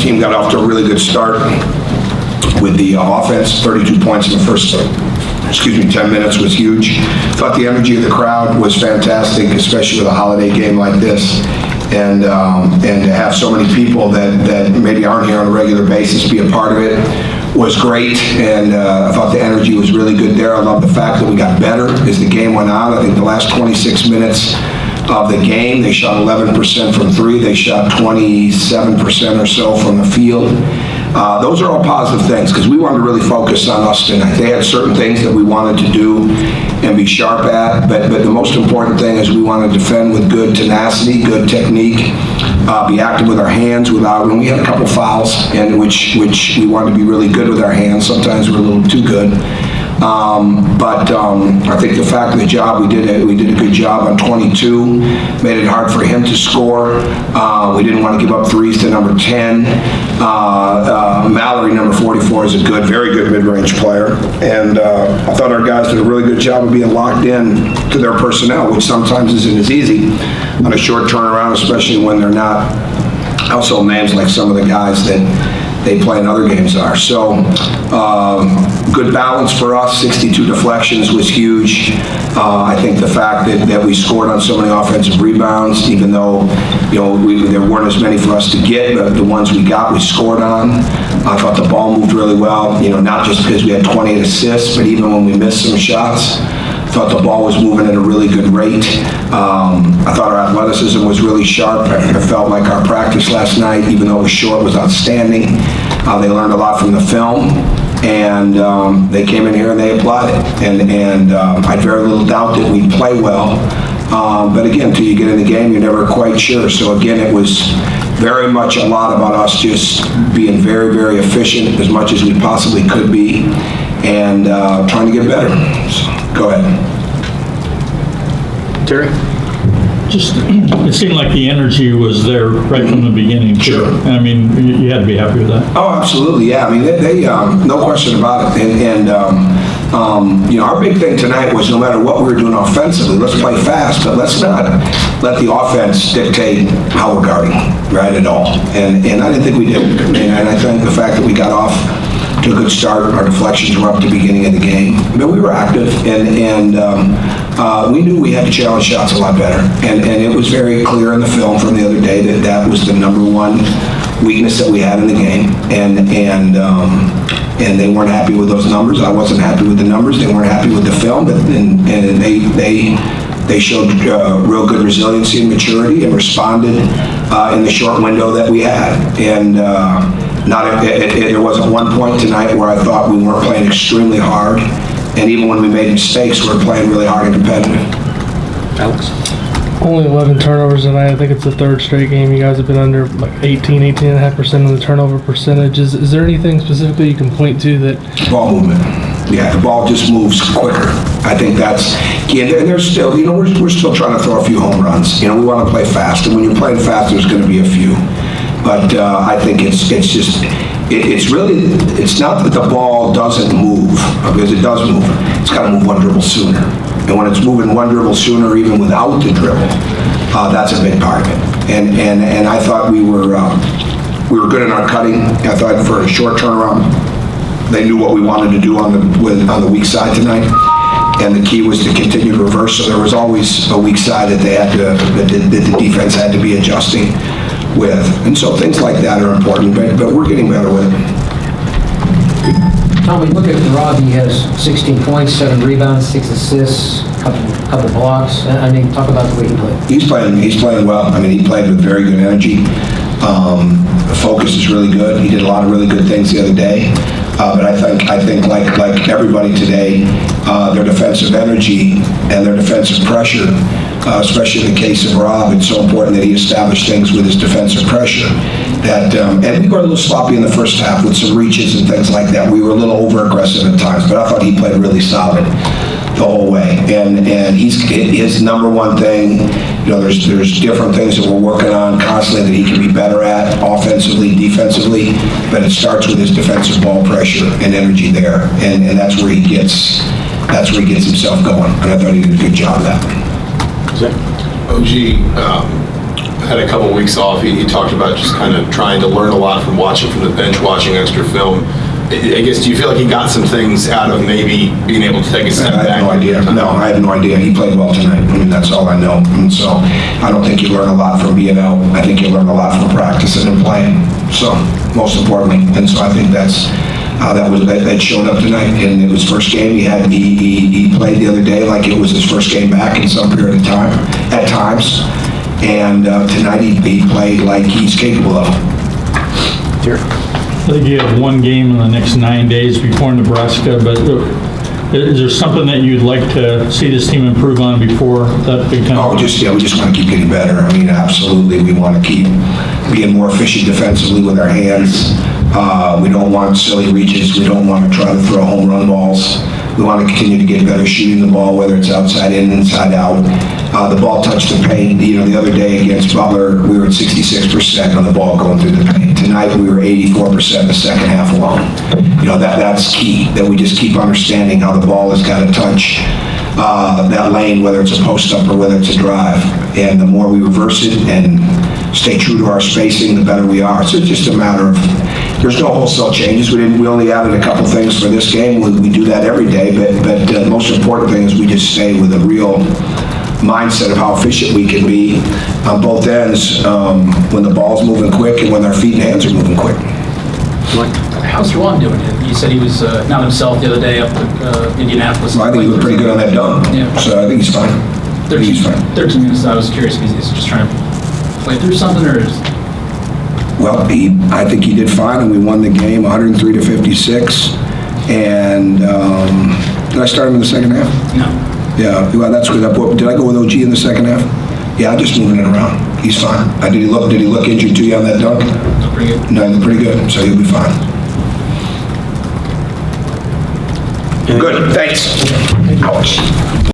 team got off to a really good start with the offense. 32 points in the first 10 minutes was huge. Thought the energy of the crowd was fantastic, especially with a holiday game like this. And to have so many people that maybe aren't here on a regular basis be a part of it was great. And I thought the energy was really good there. I love the fact that we got better as the game went on. I think the last 26 minutes of the game, they shot 11% from three. They shot 27% or so from the field. Those are all positive things because we wanted to really focus on us tonight. They had certain things that we wanted to do and be sharp at, but the most important thing is we want to defend with good tenacity, good technique, be active with our hands when we had a couple fouls, and which we wanted to be really good with our hands. Sometimes we're a little too good. But I think the fact of the job, we did a good job on 22, made it hard for him to score. We didn't want to give up threes to number 10. Mallory, number 44, is a very good mid-range player. And I thought our guys did a really good job of being locked in to their personnel, which sometimes isn't as easy on a short turnaround, especially when they're not household names like some of the guys that they play in other games are. So good balance for us. 62 deflections was huge. I think the fact that we scored on so many offensive rebounds, even though there weren't as many for us to get, but the ones we got, we scored on. I thought the ball moved really well. Not just because we had 28 assists, but even when we missed some shots, I thought the ball was moving at a really good rate. I thought our athleticism was really sharp. I felt like our practice last night, even though it was short, was outstanding. They learned a lot from the film, and they came in here and they applied it. And I had very little doubt that we'd play well. But again, until you get in the game, you're never quite sure. So again, it was very much a lot about us just being very, very efficient as much as we possibly could be, and trying to get better. So, go ahead. Terry? Just, it seemed like the energy was there right from the beginning, too. Sure. And I mean, you had to be happy with that. Oh, absolutely, yeah. I mean, they no question about it. And our big thing tonight was no matter what we were doing offensively, let's play fast, but let's not let the offense dictate how we're guarding, right, at all. And I didn't think we did. And I think the fact that we got off to a good start, our deflections were up at the beginning of the game, but we were active, and we knew we had to challenge shots a lot better. And it was very clear in the film from the other day that was the number one weakness that we had in the game. And they weren't happy with those numbers. I wasn't happy with the numbers. They weren't happy with the film, and they showed real good resiliency and maturity and responded in the short window that we had. And there wasn't one point tonight where I thought we weren't playing extremely hard. And even when we made mistakes, we were playing really hard and competitive. Alex? Only 11 turnovers tonight. I think it's the third straight game. You guys have been under like 18.5% of the turnover percentage. Is there anything specifically you can point to that? Ball movement. Yeah, the ball just moves quicker. I think that's key. And there's still, we're still trying to throw a few home runs. We want to play fast. And when you're playing fast, there's going to be a few. But I think it's not that the ball doesn't move, because it does move. It's got to move one dribble sooner. And when it's moving one dribble sooner, even without the dribble, that's a big part of it. And I thought we were good in our cutting. I thought for a short turnaround, they knew what we wanted to do on the weak side tonight. And the key was to continue to reverse. So there was always a weak side that the defense had to be adjusting with. And so things like that are important, but we're getting better with it. Tom, we look at Rob, he has 16 points, 7 rebounds, 6 assists, couple blocks. I mean, talk about the way he played. He's playing well. I mean, he played with very good energy. The focus is really good. He did a lot of really good things the other day. But I think like everybody today, their defensive energy and their defensive pressure, especially in the case of Rob, it's so important that he established things with his defensive pressure. And we were a little sloppy in the first half with some reaches and things like that. We were a little over-aggressive at times, but I thought he played really solid the whole way. And his number one thing, there's different things that we're working on constantly that he can be better at, offensively, defensively, but it starts with his defensive ball pressure and energy there, and that's where he gets himself going. And I thought he did a good job of that. Zach? OG, had a couple weeks off. He talked about just kind of trying to learn a lot from watching from the bench, watching extra film. I guess, do you feel like he got some things out of maybe being able to take a step back? I have no idea. No, I have no idea. He played well tonight. I mean, that's all I know. And so I don't think you learn a lot from being out. I think you learn a lot from practicing and playing. So most importantly, and so I think that's that showed up tonight. And it was first game. He played the other day like it was his first game back in some period of time at times. And tonight he played like he's capable of. Sure. I think you have one game in the next 9 days before Nebraska, but is there something that you'd like to see this team improve on before that Big Ten? Oh, we just want to keep getting better. I mean, absolutely, we want to keep being more efficient defensively with our hands. We don't want silly reaches. We don't want to try to throw home run balls. We want to continue to get better shooting the ball, whether it's outside in, inside out. The ball touched the paint. The other day against Butler, we were at 66% on the ball going through the paint. Tonight, we were 84% in the second half alone. That's key, that we just keep understanding how the ball has got to touch that lane, whether it's a post-up or whether it's a drive. And the more we reverse it and stay true to our spacing, the better we are. So it's just a matter of, there's no wholesale changes. We only added a couple things for this game. We do that every day, but the most important thing is we just stay with a real mindset of how efficient we can be on both ends when the ball's moving quick and when our feet and hands are moving quick. How's Juwan doing? You said he was not himself the other day up at Indianapolis. Well, I think he was pretty good on that dunk. Yeah. So I think he's fine. 13 minutes. I was curious if he's just trying to play through something or is... Well, I think he did fine, and we won the game 103-56. And did I start him in the second half? No. Yeah, well, that's good. Did I go with OG in the second half? Yeah, just moving it around. He's fine. Did he look injured to you on that dunk? Looked pretty good. No, he looked pretty good, so he'll be fine. Good, thanks. Ouch.